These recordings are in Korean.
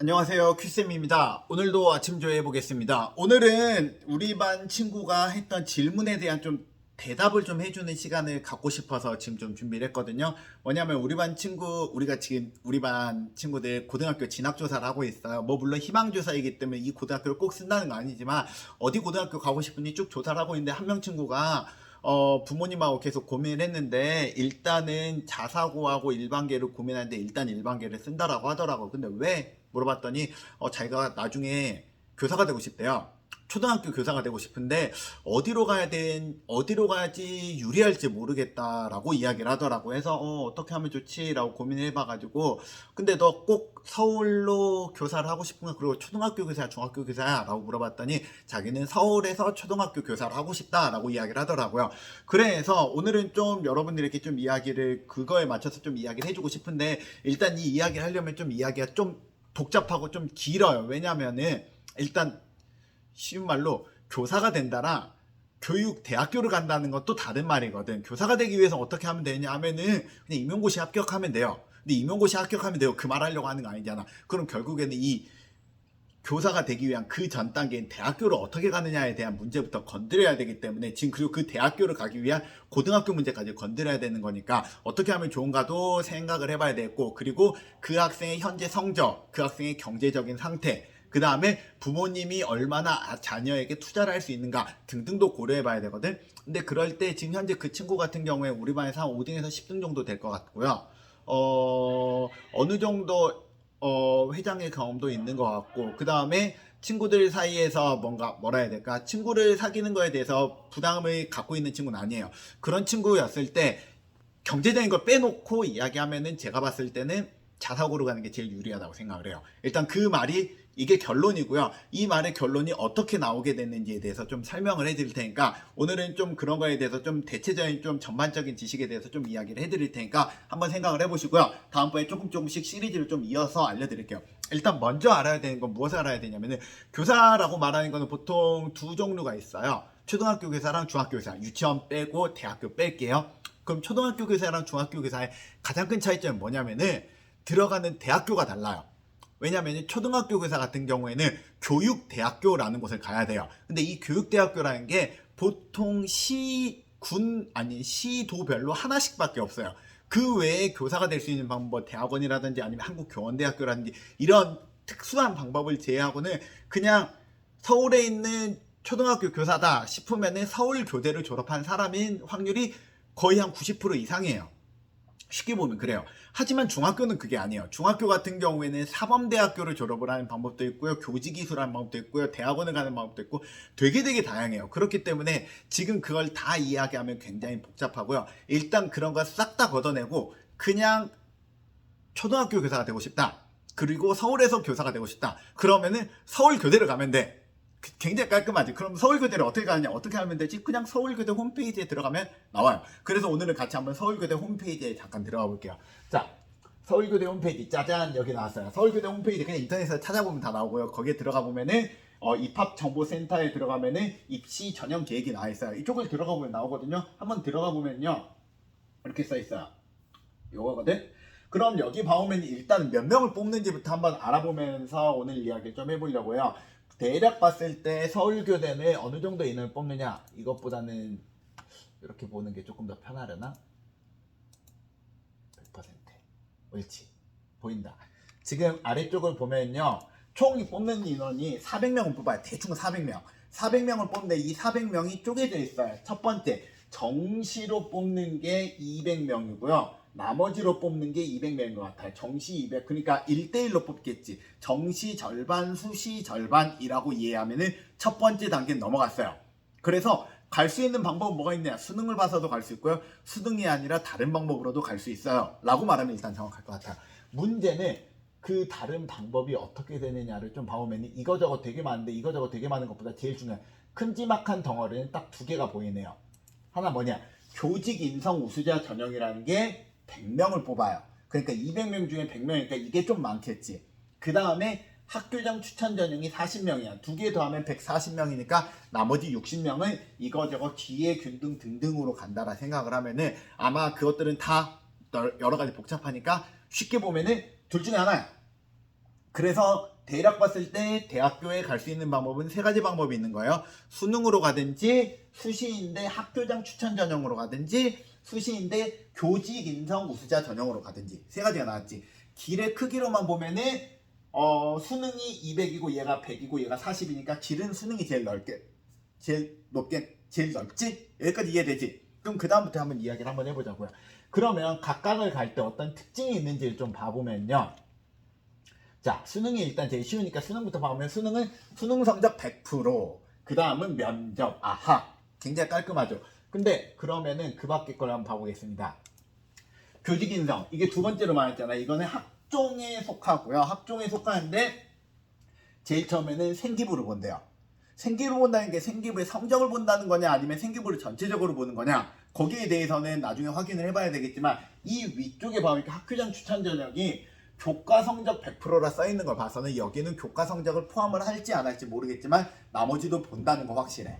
안녕하세요, 큐쌤입니다. 오늘도 아침 조회 해보겠습니다. 오늘은 우리 반 친구가 했던 질문에 대한 좀 대답을 좀 해주는 시간을 갖고 싶어서 지금 좀 준비를 했거든요. 뭐냐면 우리가 지금 우리 반 친구들 고등학교 진학조사를 하고 있어요. 뭐 물론 희망조사이기 때문에 이 고등학교를 꼭 쓴다는 건 아니지만 어디 고등학교 가고 싶은지 쭉 조사를 하고 있는데 한 명 친구가 부모님하고 계속 고민을 했는데 일단은 자사고하고 일반계를 고민하는데 일단 일반계를 쓴다라고 하더라고. 근데 왜? 물어봤더니 자기가 나중에 교사가 되고 싶대요. 초등학교 교사가 되고 싶은데 어디로 가야지 유리할지 모르겠다라고 이야기를 하더라고. 해서 어떻게 하면 좋지라고 고민을 해봐가지고 근데 너 꼭 서울로 교사를 하고 싶은가? 그리고 초등학교 교사야 중학교 교사야? 라고 물어봤더니 자기는 서울에서 초등학교 교사를 하고 싶다라고 이야기를 하더라고요. 그래서 오늘은 좀 여러분들에게 좀 이야기를 그거에 맞춰서 좀 이야기를 해주고 싶은데 일단 이 이야기를 하려면 좀 이야기가 좀 복잡하고 좀 길어요. 왜냐면은 일단 쉬운 말로 교사가 된다라 교육 대학교를 간다는 것도 다른 말이거든. 교사가 되기 위해서 어떻게 하면 되냐 하면은 그냥 임용고시 합격하면 돼요. 근데 임용고시 합격하면 돼요. 그 말 하려고 하는 거 아니잖아. 그럼 결국에는 이 교사가 되기 위한 그 전 단계인 대학교를 어떻게 가느냐에 대한 문제부터 건드려야 되기 때문에 지금 그리고 그 대학교를 가기 위한 고등학교 문제까지 건드려야 되는 거니까 어떻게 하면 좋은가도 생각을 해봐야 되고 그리고 그 학생의 현재 성적, 그 학생의 경제적인 상태 그 다음에 부모님이 얼마나 자녀에게 투자를 할 수 있는가 등등도 고려해 봐야 되거든. 근데 그럴 때 지금 현재 그 친구 같은 경우에 우리 반에서 한 5등에서 10등 정도 될 것 같고요. 어느 정도 회장의 경험도 있는 것 같고 그 다음에 친구들 사이에서 뭐라 해야 될까 친구를 사귀는 거에 대해서 부담을 갖고 있는 친구는 아니에요. 그런 친구였을 때 경제적인 걸 빼놓고 이야기하면은 제가 봤을 때는 자사고로 가는 게 제일 유리하다고 생각을 해요. 일단 그 말이 이게 결론이고요. 이 말의 결론이 어떻게 나오게 됐는지에 대해서 좀 설명을 해드릴 테니까 오늘은 좀 그런 거에 대해서 좀 대체적인 좀 전반적인 지식에 대해서 좀 이야기를 해드릴 테니까 한번 생각을 해보시고요. 다음번에 조금씩 시리즈를 좀 이어서 알려드릴게요. 일단 먼저 알아야 되는 건 무엇을 알아야 되냐면은 교사라고 말하는 거는 보통 두 종류가 있어요. 초등학교 교사랑 중학교 교사, 유치원 빼고 대학교 뺄게요. 그럼 초등학교 교사랑 중학교 교사의 가장 큰 차이점은 뭐냐면은 들어가는 대학교가 달라요. 왜냐면 초등학교 교사 같은 경우에는 교육대학교라는 곳을 가야 돼요. 근데 이 교육대학교라는 게 보통 시도별로 하나씩밖에 없어요. 그 외에 교사가 될 수 있는 방법, 대학원이라든지 아니면 한국교원대학교라든지 이런 특수한 방법을 제외하고는 그냥 서울에 있는 초등학교 교사다 싶으면은 서울 교대를 졸업한 사람인 확률이 거의 한 90% 이상이에요. 쉽게 보면 그래요. 하지만 중학교는 그게 아니에요. 중학교 같은 경우에는 사범대학교를 졸업을 하는 방법도 있고요. 교직이수라는 방법도 있고요. 대학원을 가는 방법도 있고 되게 다양해요. 그렇기 때문에 지금 그걸 다 이야기하면 굉장히 복잡하고요. 일단 그런 거 싹 다 걷어내고 그냥 초등학교 교사가 되고 싶다. 그리고 서울에서 교사가 되고 싶다. 그러면은 서울교대를 가면 돼. 굉장히 깔끔하지. 그럼 서울교대를 어떻게 가느냐? 어떻게 하면 되지? 그냥 서울교대 홈페이지에 들어가면 나와요. 그래서 오늘은 같이 한번 서울교대 홈페이지에 잠깐 들어가 볼게요. 자, 서울교대 홈페이지 짜잔 여기 나왔어요. 서울교대 홈페이지 그냥 인터넷에서 찾아보면 다 나오고요. 거기에 들어가 보면은 입학정보센터에 들어가면은 입시 전형 계획이 나와 있어요. 이쪽을 들어가 보면 나오거든요. 한번 들어가 보면요. 이렇게 써 있어요. 요거거든. 그럼 여기 봐오면 일단 몇 명을 뽑는지부터 한번 알아보면서 오늘 이야기 좀 해보려고요. 대략 봤을 때 서울교대는 어느 정도 인원을 뽑느냐 이것보다는 이렇게 보는 게 조금 더 편하려나? 100% 옳지 보인다. 지금 아래쪽을 보면요 총 뽑는 인원이 400명을 뽑아요. 대충 400명 뽑는데 이 400명이 쪼개져 있어요. 첫 번째 정시로 뽑는 게 200명이고요 나머지로 뽑는 게 200명인 것 같아요. 정시 200, 그러니까 1대1로 뽑겠지. 정시 절반, 수시 절반이라고 이해하면은 첫 번째 단계는 넘어갔어요. 그래서 갈 수 있는 방법은 뭐가 있냐? 수능을 봐서도 갈 수 있고요. 수능이 아니라 다른 방법으로도 갈 수 있어요. 라고 말하면 일단 정확할 것 같아요. 문제는 그 다른 방법이 어떻게 되느냐를 좀 봐보면 이거저거 되게 많은데 이거저거 되게 많은 것보다 제일 중요한 큼지막한 덩어리는 딱 두 개가 보이네요. 하나 뭐냐? 교직 인성 우수자 전형이라는 게 100명을 뽑아요. 그러니까 200명 중에 100명이니까 이게 좀 많겠지. 그 다음에 학교장 추천 전형이 40명이야. 두 개 더하면 140명이니까 나머지 60명은 이거저거 뒤에 균등 등등으로 간다라 생각을 하면은 아마 그것들은 다 여러 가지 복잡하니까 쉽게 보면은 둘 중에 하나야. 그래서 대략 봤을 때 대학교에 갈 수 있는 방법은 세 가지 방법이 있는 거예요. 수능으로 가든지, 수시인데 학교장 추천 전형으로 가든지, 수시인데 교직 인성 우수자 전형으로 가든지 세 가지가 나왔지. 길의 크기로만 보면은 수능이 200이고 얘가 100이고 얘가 40이니까 길은 수능이 제일 넓지? 여기까지 이해되지? 그럼 그 다음부터 한번 이야기를 한번 해보자고요. 그러면 각각을 갈 때 어떤 특징이 있는지를 좀 봐보면요. 자, 수능이 일단 제일 쉬우니까 수능부터 봐보면 수능은 수능 성적 100%, 그 다음은 면접, 아하, 굉장히 깔끔하죠. 근데 그러면은 그 밖에 걸 한번 봐보겠습니다. 교직 인성, 이게 두 번째로 말했잖아요. 이거는 학종에 속하고요. 학종에 속하는데 제일 처음에는 생기부를 본대요. 생기부를 본다는 게 생기부의 성적을 본다는 거냐 아니면 생기부를 전체적으로 보는 거냐, 거기에 대해서는 나중에 확인을 해봐야 되겠지만 이 위쪽에 보니까 학교장 추천 전형이 교과 성적 100%라 써있는 걸 봐서는 여기는 교과 성적을 포함을 할지 안 할지 모르겠지만 나머지도 본다는 거 확실해.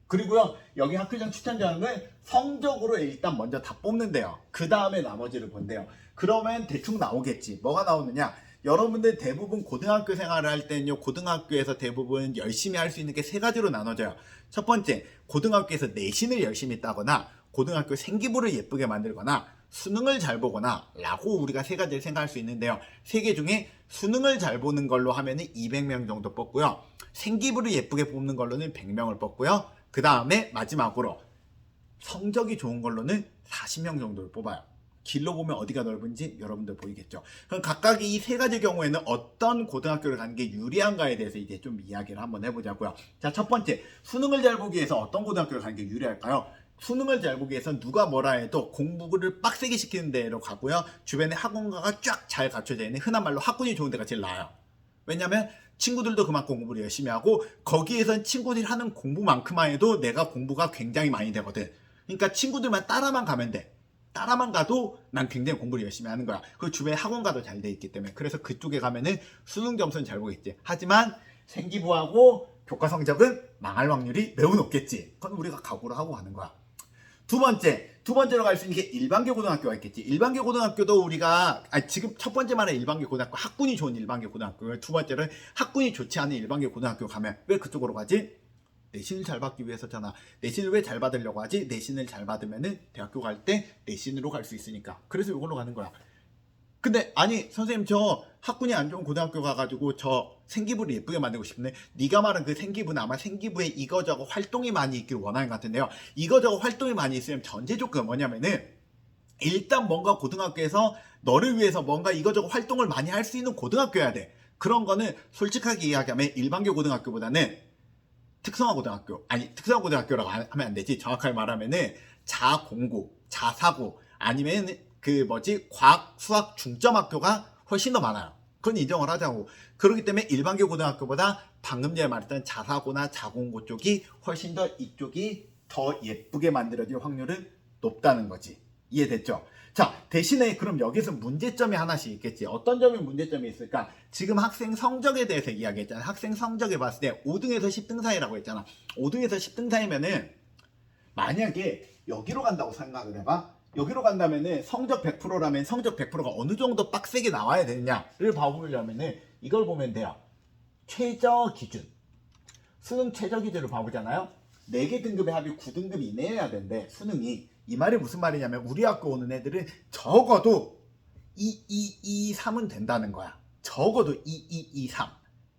그리고요, 여기 학교장 추천 전형은 성적으로 일단 먼저 다 뽑는데요. 그 다음에 나머지를 본대요. 그러면 대충 나오겠지. 뭐가 나오느냐? 여러분들 대부분 고등학교 생활을 할 때는요, 고등학교에서 대부분 열심히 할 수 있는 게 세 가지로 나눠져요. 첫 번째, 고등학교에서 내신을 열심히 따거나, 고등학교 생기부를 예쁘게 만들거나, 수능을 잘 보거나 라고 우리가 세 가지를 생각할 수 있는데요. 세 개 중에 수능을 잘 보는 걸로 하면은 200명 정도 뽑고요. 생기부를 예쁘게 뽑는 걸로는 100명을 뽑고요. 그 다음에 마지막으로 성적이 좋은 걸로는 40명 정도를 뽑아요. 길로 보면 어디가 넓은지 여러분들 보이겠죠. 그럼 각각 이 세 가지 경우에는 어떤 고등학교를 가는 게 유리한가에 대해서 이제 좀 이야기를 한번 해보자고요. 자, 첫 번째, 수능을 잘 보기 위해서 어떤 고등학교를 가는 게 유리할까요? 수능을 잘 보기 위해서 누가 뭐라 해도 공부를 빡세게 시키는 데로 가고요. 주변에 학원가가 쫙 잘 갖춰져 있는, 흔한 말로 학군이 좋은 데가 제일 나아요. 왜냐면 친구들도 그만큼 공부를 열심히 하고 거기에선 친구들이 하는 공부만큼만 해도 내가 공부가 굉장히 많이 되거든. 그러니까 친구들만 따라만 가면 돼. 따라만 가도 난 굉장히 공부를 열심히 하는 거야. 그 주변에 학원가도 잘 돼 있기 때문에. 그래서 그쪽에 가면은 수능 점수는 잘 보겠지. 하지만 생기부하고 교과 성적은 망할 확률이 매우 높겠지. 그건 우리가 각오를 하고 가는 거야. 두 번째로 갈 수 있는 게 일반계 고등학교가 있겠지. 일반계 고등학교도 우리가 지금 첫 번째 말은 일반계 고등학교, 학군이 좋은 일반계 고등학교, 두 번째는 학군이 좋지 않은 일반계 고등학교 가면 왜 그쪽으로 가지? 내신을 잘 받기 위해서잖아. 내신을 왜 잘 받으려고 하지? 내신을 잘 받으면은 대학교 갈 때 내신으로 갈 수 있으니까. 그래서 이걸로 가는 거야. 근데 아니 선생님, 저 학군이 안 좋은 고등학교 가가지고 저 생기부를 예쁘게 만들고 싶네. 네가 말한 그 생기부는 아마 생기부에 이거저거 활동이 많이 있기를 원하는 것 같은데요. 이거저거 활동이 많이 있으면 전제 조건 뭐냐면은 일단 뭔가 고등학교에서 너를 위해서 뭔가 이거저거 활동을 많이 할 수 있는 고등학교여야 돼. 그런 거는 솔직하게 이야기하면 일반계 고등학교보다는 특성화 고등학교, 아니 특성화 고등학교라고 하면 안 되지. 정확하게 말하면은 자공고, 자사고, 아니면 과학, 수학 중점 학교가 훨씬 더 많아요. 그건 인정을 하자고. 그렇기 때문에 일반계 고등학교보다 방금 전에 말했던 자사고나 자공고 쪽이 훨씬 더 이쪽이 더 예쁘게 만들어질 확률은 높다는 거지. 이해됐죠? 자, 대신에 그럼 여기서 문제점이 하나씩 있겠지. 어떤 점이 문제점이 있을까? 지금 학생 성적에 대해서 이야기했잖아. 학생 성적에 봤을 때 5등에서 10등 사이라고 했잖아. 5등에서 10등 사이면은 만약에 여기로 간다고 생각을 해봐. 여기로 간다면은 성적 100%라면 성적 100%가 어느 정도 빡세게 나와야 되느냐를 봐보려면은 이걸 보면 돼요. 최저 기준. 수능 최저 기준을 봐보잖아요. 4개 등급의 합이 9등급 이내여야 되는데 수능이, 이 말이 무슨 말이냐면 우리 학교 오는 애들은 적어도 3은 된다는 거야. 적어도 3.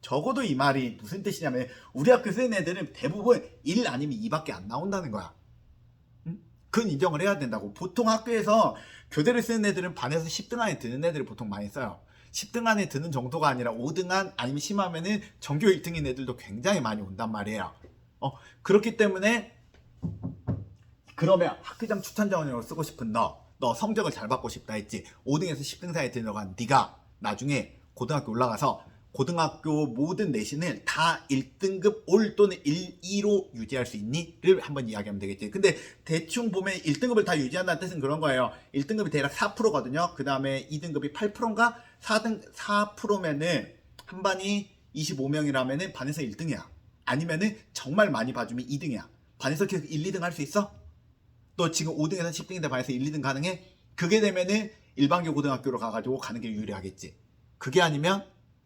적어도 이 말이 무슨 뜻이냐면 우리 학교 쓰는 애들은 대부분 1 아니면 2밖에 안 나온다는 거야. 그건 인정을 해야 된다고. 보통 학교에서 교재를 쓰는 애들은 반에서 10등 안에 드는 애들을 보통 많이 써요. 10등 안에 드는 정도가 아니라 5등 안, 아니면 심하면은 전교 1등인 애들도 굉장히 많이 온단 말이에요. 그렇기 때문에 그러면 학교장 추천 전형으로 쓰고 싶은 너 성적을 잘 받고 싶다 했지. 5등에서 10등 사이에 들어간 네가 나중에 고등학교 올라가서 고등학교 모든 내신을 다 1등급 올 또는 1, 2로 유지할 수 있니?를 한번 이야기하면 되겠지. 근데 대충 보면 1등급을 다 유지한다는 뜻은 그런 거예요. 1등급이 대략 4%거든요. 그 다음에 2등급이 8%인가? 4%면은 한 반이 25명이라면은 반에서 1등이야. 아니면은 정말 많이 봐주면 2등이야. 반에서 계속 1, 2등 할 수 있어? 너 지금 5등에서 10등인데 반에서 1, 2등 가능해? 그게 되면은 일반계 고등학교로 가가지고 가는 게 유리하겠지. 그게 아니면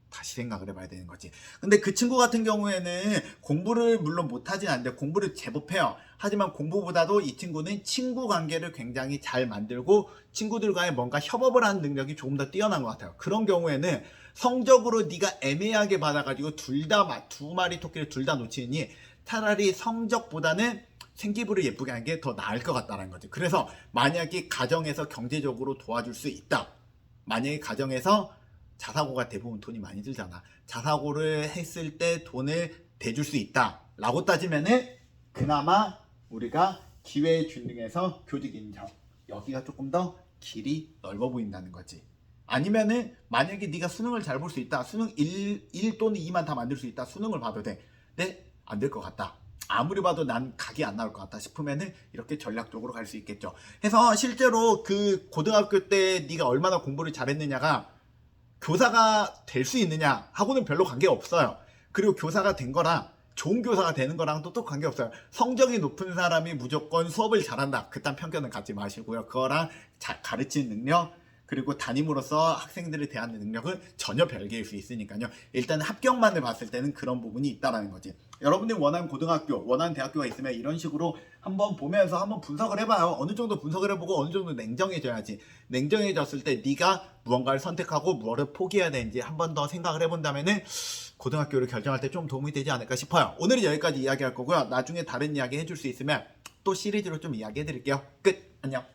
다시 생각을 해봐야 되는 거지. 근데 그 친구 같은 경우에는 공부를 물론 못하진 않는데 공부를 제법 해요. 하지만 공부보다도 이 친구는 친구 관계를 굉장히 잘 만들고 친구들과의 뭔가 협업을 하는 능력이 조금 더 뛰어난 것 같아요. 그런 경우에는 성적으로 네가 애매하게 받아가지고 두 마리 토끼를 둘 다 놓치니 차라리 성적보다는 생기부를 예쁘게 하는 게 더 나을 것 같다는 거지. 그래서 만약에 가정에서 경제적으로 도와줄 수 있다. 만약에 가정에서 자사고가 대부분 돈이 많이 들잖아. 자사고를 했을 때 돈을 대줄 수 있다 라고 따지면은 그나마 우리가 기회준등에서 교직인정 여기가 조금 더 길이 넓어 보인다는 거지. 아니면은 만약에 네가 수능을 잘 볼 수 있다. 수능 1 또는 2만 다 만들 수 있다. 수능을 봐도 돼. 근데 안 될 것 같다. 아무리 봐도 난 각이 안 나올 것 같다 싶으면은 이렇게 전략적으로 갈 수 있겠죠. 해서 실제로 그 고등학교 때 네가 얼마나 공부를 잘했느냐가 교사가 될 수 있느냐 하고는 별로 관계가 없어요. 그리고 교사가 된 거랑 좋은 교사가 되는 거랑도 또 관계없어요. 성적이 높은 사람이 무조건 수업을 잘한다. 그딴 편견은 갖지 마시고요. 그거랑 가르치는 능력 그리고 담임으로서 학생들을 대하는 능력은 전혀 별개일 수 있으니까요. 일단 합격만을 봤을 때는 그런 부분이 있다는 거지. 여러분들이 원하는 고등학교, 원하는 대학교가 있으면 이런 식으로 한번 보면서 한번 분석을 해봐요. 어느 정도 분석을 해보고 어느 정도 냉정해져야지. 냉정해졌을 때 네가 무언가를 선택하고 무엇을 포기해야 되는지 한 번 더 생각을 해본다면은 고등학교를 결정할 때 좀 도움이 되지 않을까 싶어요. 오늘은 여기까지 이야기할 거고요. 나중에 다른 이야기 해줄 수 있으면 또 시리즈로 좀 이야기해드릴게요. 끝! 안녕!